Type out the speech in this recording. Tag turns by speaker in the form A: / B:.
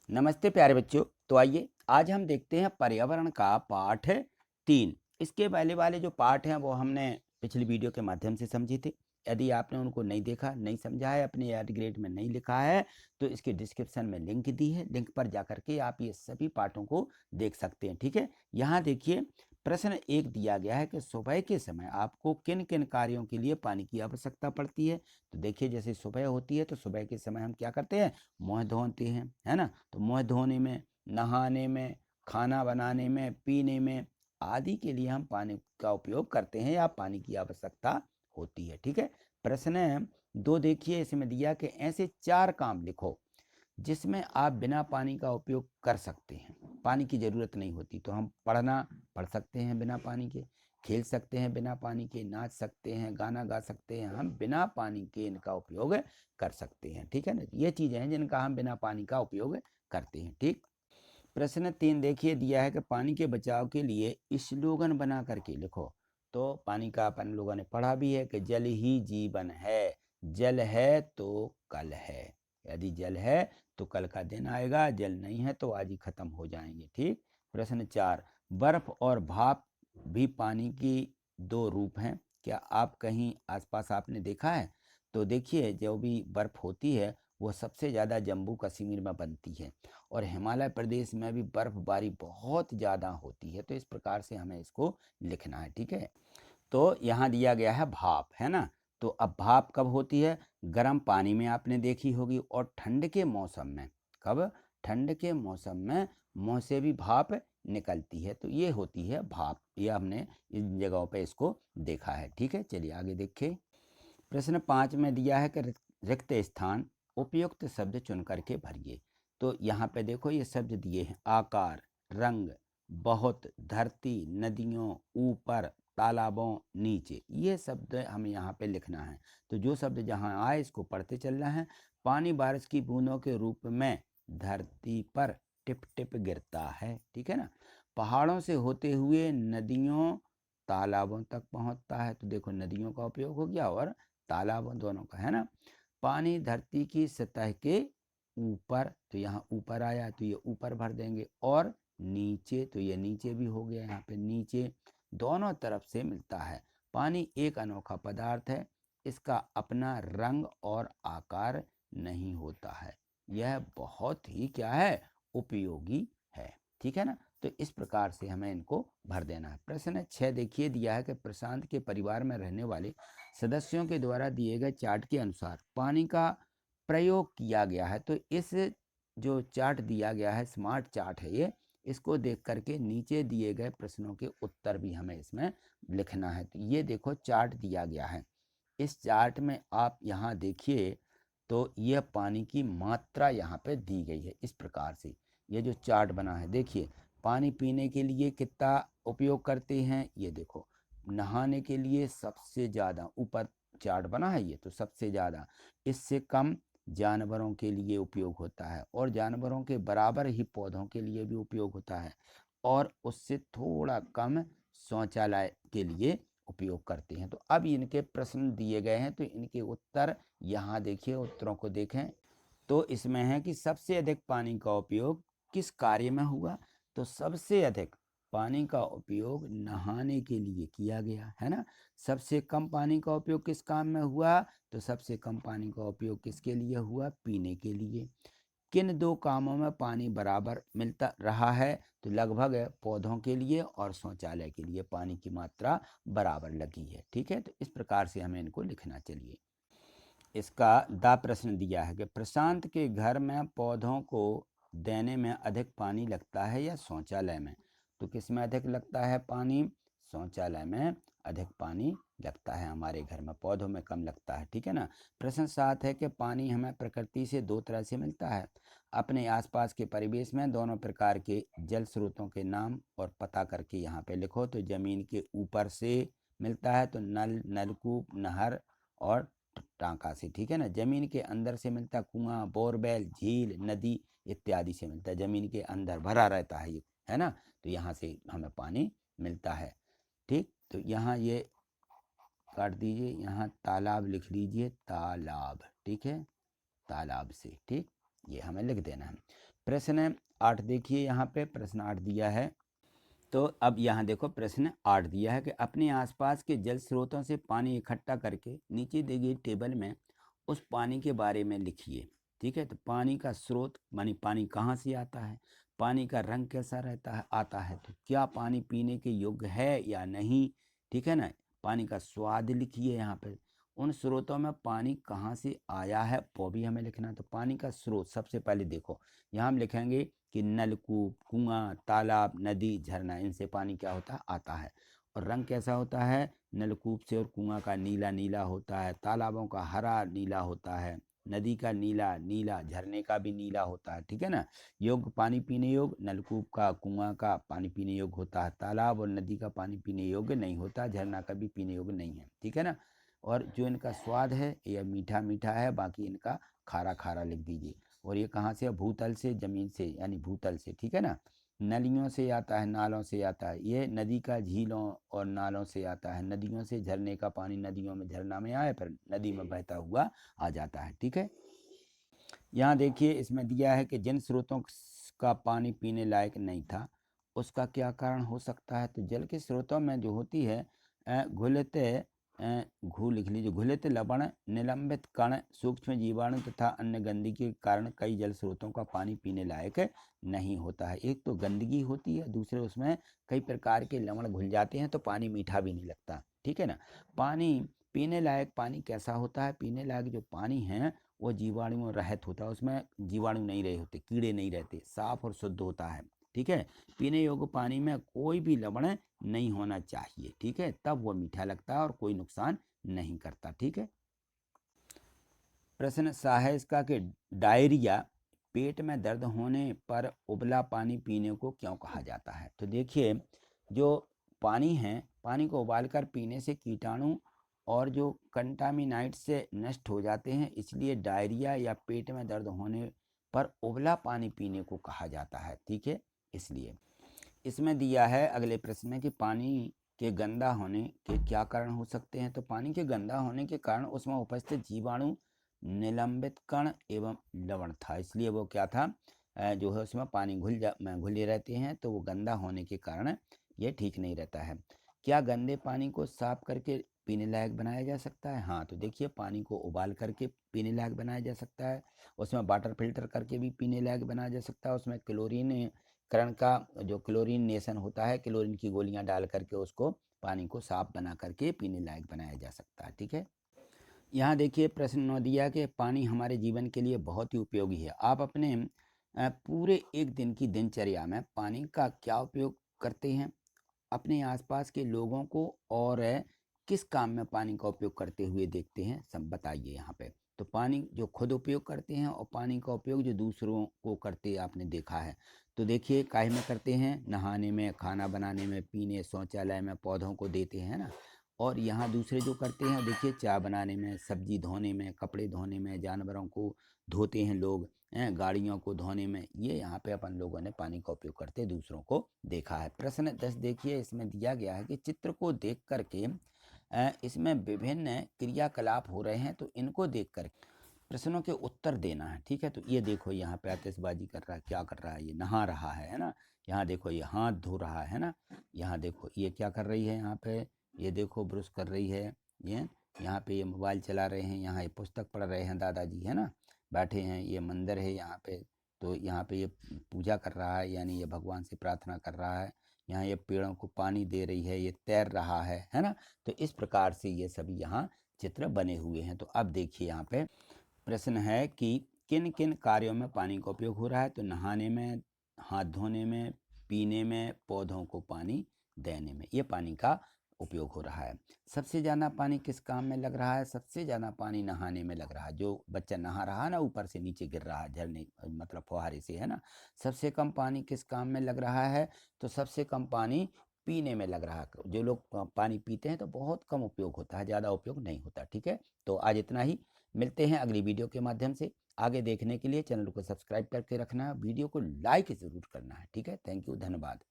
A: नमस्ते प्यारे बच्चों। तो आइए आज हम देखते हैं पर्यावरण का पाठ 3। इसके पहले वाले जो पाठ हैं वो हमने पिछली वीडियो के माध्यम से समझे थे। यदि आपने उनको नहीं देखा, नहीं समझा है, अपने याद ग्रेड में नहीं लिखा है तो इसके डिस्क्रिप्शन में लिंक दी है, लिंक पर जाकर के आप ये सभी पाठों को देख सकते हैं। ठीक है, यहाँ देखिए प्रश्न 1 दिया गया है कि सुबह के समय आपको किन किन कार्यों के लिए पानी की आवश्यकता पड़ती है। तो देखिए जैसे सुबह होती है तो सुबह के समय हम क्या करते हैं, मुँह धोते हैं, है ना। तो मुँह धोने में, नहाने में, खाना बनाने में, पीने में आदि के लिए हम पानी का उपयोग करते हैं या पानी की आवश्यकता होती है। ठीक है, प्रश्न 2 देखिए, इसमें दिया कि ऐसे 4 काम लिखो जिसमें आप बिना पानी का उपयोग कर सकते हैं, पानी की ज़रूरत नहीं होती। तो हम पढ़ सकते हैं बिना पानी के, खेल सकते हैं बिना पानी के, नाच सकते हैं, गाना गा सकते हैं, हम बिना पानी के इनका उपयोग कर सकते हैं। ठीक है ना, ये चीज़ें हैं जिनका हम बिना पानी का उपयोग करते हैं। ठीक, प्रश्न 3 देखिए दिया है कि पानी के बचाव के लिए स्लोगन बना करके लिखो। तो पानी का अपन लोगों ने पढ़ा भी है कि जल ही जीवन है, जल है तो कल है। यदि जल है तो कल का दिन आएगा, जल नहीं है तो आज ही खत्म हो जाएंगे। ठीक, प्रश्न 4, बर्फ और भाप भी पानी की 2 रूप हैं। क्या आप कहीं आसपास आपने देखा है? तो देखिए जो भी बर्फ होती है वो सबसे ज़्यादा जम्मू कश्मीर में बनती है और हिमालय प्रदेश में भी बर्फबारी बहुत ज़्यादा होती है। तो इस प्रकार से हमें इसको लिखना है। ठीक है, तो यहाँ दिया गया है भाप, है ना। तो अब भाप कब होती है? गर्म पानी में आपने देखी होगी, और ठंड के मौसम में। कब? ठंड के मौसम में मुंह से भी भाप निकलती है, तो ये होती है भाप। ये हमने इन जगहों पे इसको देखा है। ठीक है, चलिए आगे देखें। प्रश्न 5 में दिया है कि रिक्त स्थान उपयुक्त शब्द चुन करके भरिए। तो यहाँ पे देखो ये शब्द दिए हैं, आकार, रंग, बहुत, धरती, नदियों, ऊपर, तालाबों, नीचे। ये शब्द हमें यहाँ पे लिखना है। तो जो शब्द जहाँ आए इसको पढ़ते चलना है। पानी बारिश की बूंदों के रूप में धरती पर टिप टिप गिरता है। ठीक है ना, पहाड़ों से होते हुए नदियों तालाबों तक पहुँचता है। तो देखो नदियों का उपयोग हो गया और तालाबों दोनों का, है ना। पानी धरती की सतह के ऊपर, तो यहाँ ऊपर आया तो ये ऊपर भर देंगे, और नीचे, तो ये नीचे भी हो गया, यहाँ पे नीचे। दोनों तरफ से मिलता है। पानी एक अनोखा पदार्थ है, इसका अपना रंग और आकार नहीं होता है, यह बहुत ही क्या है, उपयोगी है। ठीक है ना, तो इस प्रकार से हमें इनको भर देना है। प्रश्न 6 देखिए दिया है कि प्रशांत के परिवार में रहने वाले सदस्यों के द्वारा दिए गए चार्ट के अनुसार पानी का प्रयोग किया गया है। तो इस जो चार्ट दिया गया है, स्मार्ट चार्ट है ये, इसको देख करके नीचे दिए गए प्रश्नों के उत्तर भी हमें इसमें लिखना है। तो ये देखो चार्ट दिया गया है, इस चार्ट में आप यहाँ देखिए तो यह पानी की मात्रा यहाँ पे दी गई है इस प्रकार से। ये जो चार्ट बना है देखिए, पानी पीने के लिए कितना उपयोग करते हैं, ये देखो नहाने के लिए सबसे ज़्यादा, ऊपर चार्ट बना है ये, तो सबसे ज़्यादा। इससे कम जानवरों के लिए उपयोग होता है, और जानवरों के बराबर ही पौधों के लिए भी उपयोग होता है, और उससे थोड़ा कम शौचालय के लिए उपयोग करते हैं। तो अब इनके प्रश्न दिए गए हैं तो इनके उत्तर यहाँ देखिए, उत्तरों को देखें तो इसमें है कि सबसे अधिक पानी का उपयोग किस कार्य में हुआ। तो सबसे अधिक पानी का उपयोग नहाने के लिए किया गया, है ना। सबसे कम पानी का उपयोग किस काम में हुआ? तो सबसे कम पानी का उपयोग किसके लिए हुआ? पीने के लिए। किन 2 कामों में पानी बराबर मिलता रहा है? तो लगभग पौधों के लिए और शौचालय के लिए पानी की मात्रा बराबर लगी है। ठीक है, तो इस प्रकार से हमें इनको लिखना। चलिए इसका दा प्रश्न दिया है कि प्रशांत के घर में पौधों को देने में अधिक पानी लगता है या शौचालय में? तो किस में अधिक लगता है पानी? शौचालय में अधिक पानी लगता है, हमारे घर में पौधों में कम लगता है। ठीक है ना। प्रश्न 7 है कि पानी हमें प्रकृति से 2 तरह से मिलता है, अपने आसपास के परिवेश में दोनों प्रकार के जल स्रोतों के नाम और पता करके यहाँ पे लिखो। तो जमीन के ऊपर से मिलता है तो नल, नलकूप, नहर और टाँका से। ठीक है ना, जमीन के अंदर से मिलता है कुआं, बोरवेल, झील, नदी इत्यादि से मिलता है, जमीन के अंदर भरा रहता है ये, है ना। तो यहाँ से हमें पानी मिलता है। ठीक, तो यहाँ ये काट दीजिए, यहाँ तालाब लिख लीजिए, तालाब। ठीक है, तालाब से। ठीक, ये हमें लिख देना है। प्रश्न 8 देखिए, यहाँ पे प्रश्न 8 दिया है। तो अब यहाँ देखो प्रश्न 8 दिया है कि अपने आसपास के जल स्रोतों से पानी इकट्ठा करके नीचे दी गई टेबल में उस पानी के बारे में लिखिए। ठीक है, तो पानी का स्रोत मानी पानी कहाँ से आता है, पानी का रंग कैसा रहता है आता है, तो क्या पानी पीने के योग्य है या नहीं। ठीक है ना, पानी का स्वाद लिखिए। यहाँ पे उन स्रोतों में पानी कहाँ से आया है वो भी हमें लिखना है। तो पानी का स्रोत सबसे पहले देखो, यहाँ हम लिखेंगे कि नलकूप, कुआं, तालाब, नदी, झरना, इनसे पानी क्या होता है आता है। और रंग कैसा होता है, नलकूप से और कुआं का नीला नीला होता है, तालाबों का हरा नीला होता है, नदी का नीला नीला, झरने का भी नीला होता है। ठीक है ना, योग्य पानी पीने योग्य नलकूप का, कुआं का पानी पीने योग्य होता है, तालाब और नदी का पानी पीने योग्य नहीं होता, झरना का भी पीने योग्य नहीं है। ठीक है ना, और जो इनका स्वाद है यह मीठा मीठा है, बाकी इनका खारा खारा लिख दीजिए। और ये कहाँ से, भूतल से, जमीन से यानी भूतल से। ठीक है ना, नलियों से आता है, नालों से आता है, ये नदी का झीलों और नालों से आता है, नदियों से, झरने का पानी नदियों में झरना में आए फिर नदी में बहता हुआ आ जाता है। ठीक है, यहाँ देखिए इसमें दिया है कि जिन स्रोतों का पानी पीने लायक नहीं था उसका क्या कारण हो सकता है। तो जल के स्रोतों में जो होती है घुलते घू लिख लीजिए, घुलित लवण, निलंबित कण, सूक्ष्म जीवाणु तथा अन्य गंदगी के कारण कई जल स्रोतों का पानी पीने लायक नहीं होता है। एक तो गंदगी होती है, दूसरे उसमें कई प्रकार के लवण घुल जाते हैं तो पानी मीठा भी नहीं लगता। ठीक है ना, पानी पीने लायक पानी कैसा होता है, पीने लायक जो पानी है वो जीवाणुओं रहित होता है, उसमें जीवाणु नहीं रहे होते, कीड़े नहीं रहते, साफ और शुद्ध होता है। ठीक है, पीने योग्य पानी में कोई भी लवण नहीं होना चाहिए। ठीक है, तब वो मीठा लगता है और कोई नुकसान नहीं करता। ठीक है, प्रश्न सा है इसका कि डायरिया, पेट में दर्द होने पर उबला पानी पीने को क्यों कहा जाता है। तो देखिए, जो पानी है, पानी को उबालकर पीने से कीटाणु और जो कंटामिनाइट से नष्ट हो जाते हैं, इसलिए डायरिया या पेट में दर्द होने पर उबला पानी पीने को कहा जाता है। ठीक है, इसलिए इसमें दिया है अगले प्रश्न में कि पानी के गंदा होने के क्या कारण हो सकते हैं। तो पानी के गंदा होने के कारण उसमें उपस्थित जीवाणु, निलंबित कण एवं लवण था, इसलिए वो क्या था, जो है उसमें पानी घुले रहते हैं, तो वो गंदा होने के कारण ये ठीक नहीं रहता है। क्या गंदे पानी को साफ करके पीने लायक बनाया जा सकता है। हाँ, तो देखिए पानी को उबाल करके पीने लायक बनाया जा सकता है, उसमें वाटर फिल्टर करके भी पीने लायक बनाया जा सकता है, उसमें क्लोरीन करण का जो क्लोरीनेशन होता है, क्लोरीन की गोलियां डाल करके उसको पानी को साफ बना करके पीने लायक बनाया जा सकता है। ठीक है, यहाँ देखिए प्रश्न 9 दिया कि पानी हमारे जीवन के लिए बहुत ही उपयोगी है। आप अपने पूरे एक दिन की दिनचर्या में पानी का क्या उपयोग करते हैं, अपने आसपास के लोगों को और किस काम में पानी का उपयोग करते हुए देखते हैं, सब बताइए यहाँ पे। तो पानी जो खुद उपयोग करते हैं और पानी का उपयोग जो दूसरों को करते आपने देखा है। तो देखिए काहे में करते हैं, नहाने में, खाना बनाने में, पीने, शौचालय में, पौधों को देते हैं ना। और यहाँ दूसरे जो करते हैं देखिए, चाय बनाने में, सब्जी धोने में, कपड़े धोने में, जानवरों को धोते हैं लोग, गाड़ियों को धोने में, ये यहाँ पे अपन लोगों ने पानी का उपयोग करते दूसरों को देखा है। प्रश्न 10 देखिए, इसमें दिया गया है कि चित्र को देख करके इसमें विभिन्न क्रियाकलाप हो रहे हैं, तो इनको देख कर प्रश्नों के उत्तर देना है। ठीक है, तो ये देखो यहाँ पे आतिशबाजी कर रहा है, क्या कर रहा है, ये नहा रहा है ना। यहाँ देखो ये हाथ धो रहा है ना। यहाँ देखो ये क्या कर रही है, यहाँ पे ये देखो ब्रश कर रही है ये। यहाँ पे ये मोबाइल चला रहे हैं, यहाँ ये पुस्तक पढ़ रहे हैं दादाजी, है ना, बैठे हैं। ये मंदिर है यहाँ पे, तो यहाँ पे ये पूजा कर रहा है, यानी ये भगवान से प्रार्थना कर रहा है। यहाँ ये पेड़ों को पानी दे रही है, ये तैर रहा है ना। तो इस प्रकार से ये सभी यहाँ चित्र बने हुए हैं। तो अब देखिए यहाँ पे प्रश्न है कि किन किन कार्यों में पानी का उपयोग हो रहा है। तो नहाने में, हाथ धोने में, पीने में, पौधों को पानी देने में, ये पानी का उपयोग हो रहा है। सबसे ज़्यादा पानी किस काम में लग रहा है, सबसे ज़्यादा पानी नहाने में लग रहा है। जो बच्चा नहा रहा है ना, ऊपर से नीचे गिर रहा है झरने मतलब फुहारे से, है ना। सबसे कम पानी किस काम में लग रहा है, तो सबसे कम पानी पीने में लग रहा है। जो लोग पानी पीते हैं तो बहुत कम उपयोग होता है, ज़्यादा उपयोग नहीं होता। ठीक है, तो आज इतना ही, मिलते हैं अगली वीडियो के माध्यम से। आगे देखने के लिए चैनल को सब्सक्राइब करके रखना, वीडियो को लाइक ज़रूर करना है। ठीक है, थैंक यू, धन्यवाद।